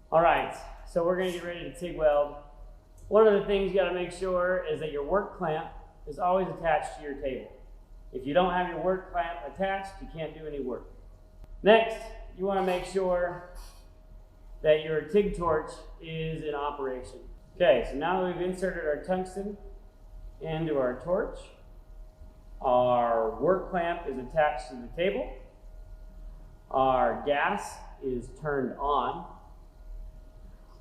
All right, so we're gonna get ready to TIG weld. One of the things you gotta make sure is that your work clamp is always attached to your table. If you don't have your work clamp attached, you can't do any work. Next, you wanna make sure that your TIG torch is in operation. Okay, so now that we've inserted our tungsten into our torch, our work clamp is attached to the table, our gas is turned on.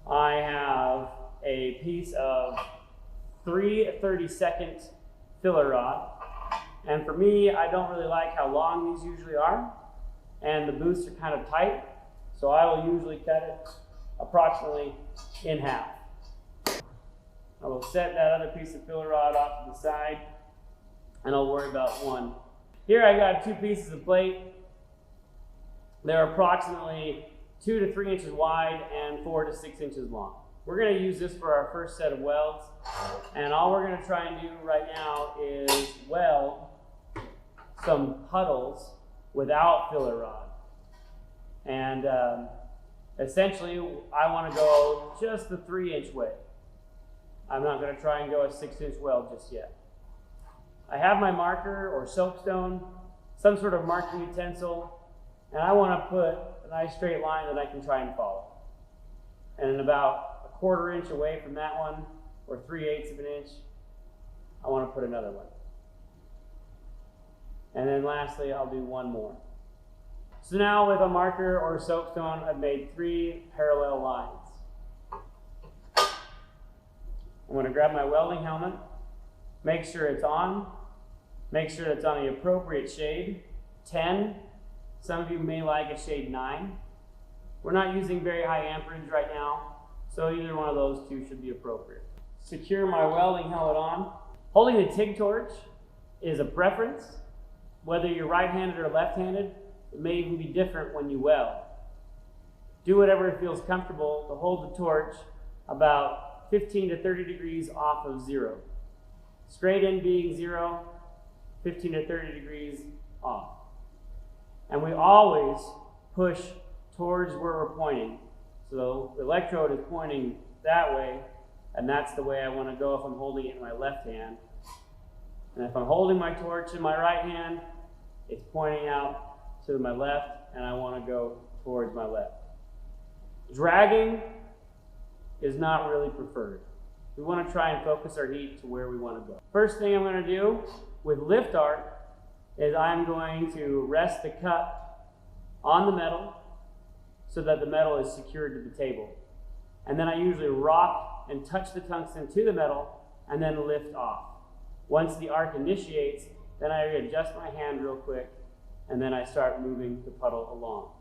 I have a piece of 3 30-second filler rod. And for me, I don't really like how long these usually are. And the booths are kind of tight. So I will usually cut it approximately in half. I will set that other piece of filler rod off to the side. And I'll worry about one. Here I got 2 pieces of plate. They're approximately 2 to 3 inches wide and 4 to 6 inches long. We're going to use this for our first set of welds, and all we're going to try and do right now is weld some puddles without filler rod. And essentially I want to go just the 3-inch way. I'm not going to try and go a 6-inch weld just yet. I have my marker or soapstone, some sort of marking utensil, and I want to put a nice straight line that I can try and follow. And in about a 1/4 inch away from that one, or 3/8 of an inch, I want to put another one. And then lastly, I'll do one more. So now with a marker or a soapstone, I've made 3 parallel lines. I'm going to grab my welding helmet, make sure it's on, make sure it's on the appropriate shade, 10. Some of you may like a shade 9. We're not using very high amperage right now, so either one of those 2 should be appropriate. Secure my welding helmet on. Holding the TIG torch is a preference. Whether you're right-handed or left-handed, it may even be different when you weld. Do whatever feels comfortable to hold the torch about 15 to 30 degrees off of 0. Straight in being 0, 15 to 30 degrees off. And we always push towards where we're pointing. So the electrode is pointing that way, and that's the way I want to go if I'm holding it in my left hand. And if I'm holding my torch in my right hand, it's pointing out to my left, and I want to go towards my left. Dragging is not really preferred. We want to try and focus our heat to where we want to go. First thing I'm going to do with lift arc is I'm going to rest the cup on the metal so that the metal is secured to the table. And then I usually rock and touch the tungsten to the metal and then lift off. Once the arc initiates, then I readjust my hand real quick and then I start moving the puddle along.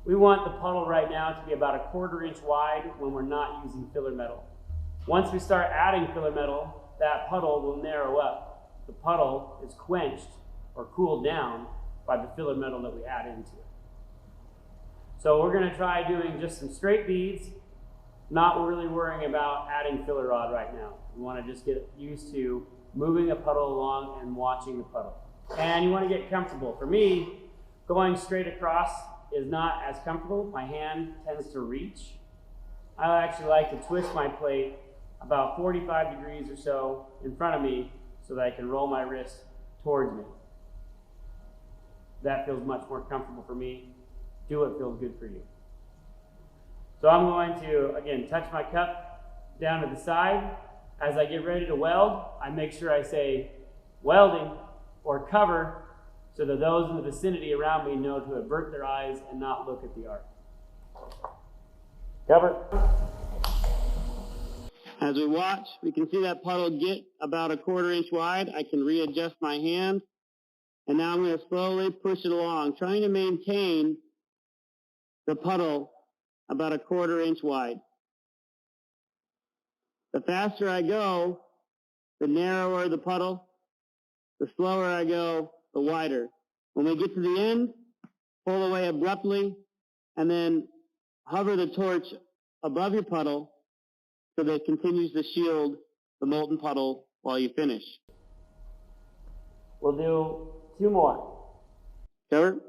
We want the puddle right now to be about a 1/4 inch wide when we're not using filler metal. Once we start adding filler metal, that puddle will narrow up. The puddle is quenched or cooled down by the filler metal that we add into it. So we're going to try doing just some straight beads, not really worrying about adding filler rod right now. We want to just get used to moving the puddle along and watching the puddle. And you want to get comfortable. For me, going straight across is not as comfortable. My hand tends to reach. I actually like to twist my plate about 45 degrees or so in front of me so that I can roll my wrist towards me. That feels much more comfortable for me. Do what feels good for you. So I'm going to, again, touch my cup down to the side. As I get ready to weld, I make sure I say welding or cover so that those in the vicinity around me know to avert their eyes and not look at the arc. Cover. As we watch, we can see that puddle get about a 1/4 inch wide. I can readjust my hand, and now I'm going to slowly push it along, trying to maintain the puddle about a 1/4 inch wide. The faster I go, the narrower the puddle. The slower I go, the wider. When we get to the end, pull away abruptly, and then hover the torch above your puddle so that it continues to shield the molten puddle while you finish. We'll do 2 more. Cover.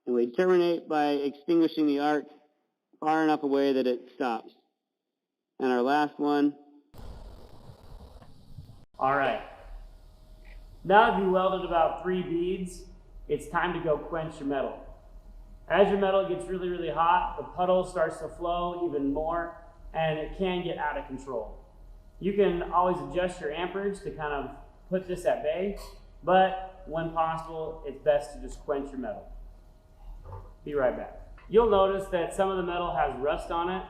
And we We terminate by extinguishing the arc far enough away that it stops. And our last one. All right. Now that you welded about 3 beads, it's time to go quench your metal. As your metal gets really, really hot, the puddle starts to flow even more, and it can get out of control. You can always adjust your amperage to kind of put this at bay, but when possible, it's best to just quench your metal. Be right back. You'll notice that some of the metal has rust on it,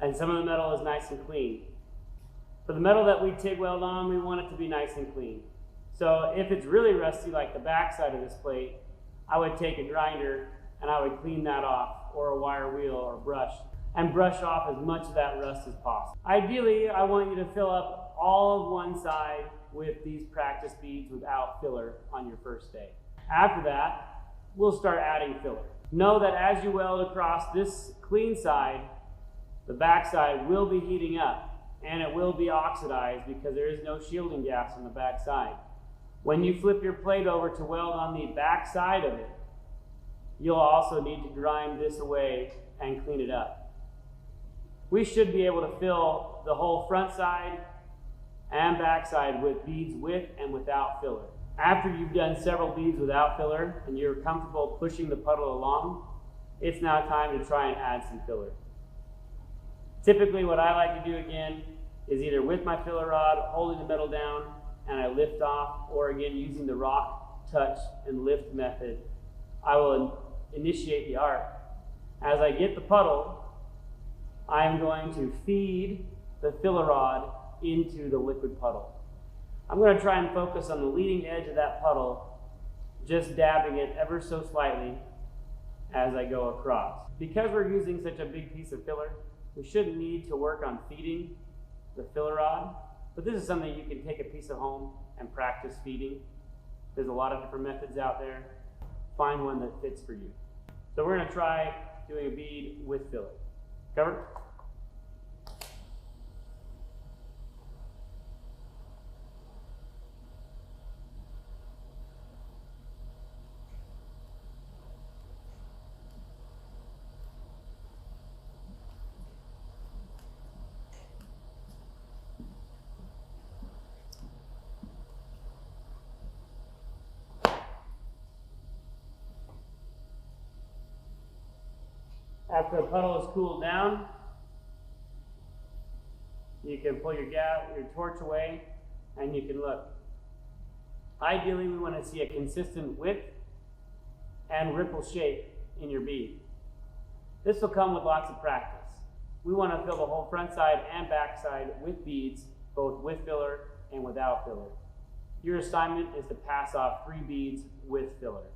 and some of the metal is nice and clean. For the metal that we TIG weld on, we want it to be nice and clean. So if it's really rusty, like the back side of this plate, I would take a grinder and I would clean that off, or a wire wheel or brush, and brush off as much of that rust as possible. Ideally, I want you to fill up all of one side with these practice beads without filler on your first day. After that, we'll start adding filler. Know that as you weld across this clean side, the back side will be heating up and it will be oxidized because there is no shielding gas on the back side. When you flip your plate over to weld on the back side of it, you'll also need to grind this away and clean it up. We should be able to fill the whole front side and back side with beads with and without filler. After you've done several beads without filler and you're comfortable pushing the puddle along, it's now time to try and add some filler. Typically what I like to do again is either with my filler rod holding the metal down and I lift off, or again using the rock, touch, and lift method, I will initiate the arc. As I get the puddle, I am going to feed the filler rod into the liquid puddle. I'm going to try and focus on the leading edge of that puddle, just dabbing it ever so slightly as I go across. Because we're using such a big piece of filler, we shouldn't need to work on feeding the filler rod, but this is something you can take a piece of home and practice feeding. There's a lot of different methods out there. Find one that fits for you. So we're going to try doing a bead with filler. Covered? After the puddle is cooled down, you can pull your torch away and you can look. Ideally, we want to see a consistent width and ripple shape in your bead. This will come with lots of practice. We want to fill the whole front side and back side with beads, both with filler and without filler. Your assignment is to pass off 3 beads with filler.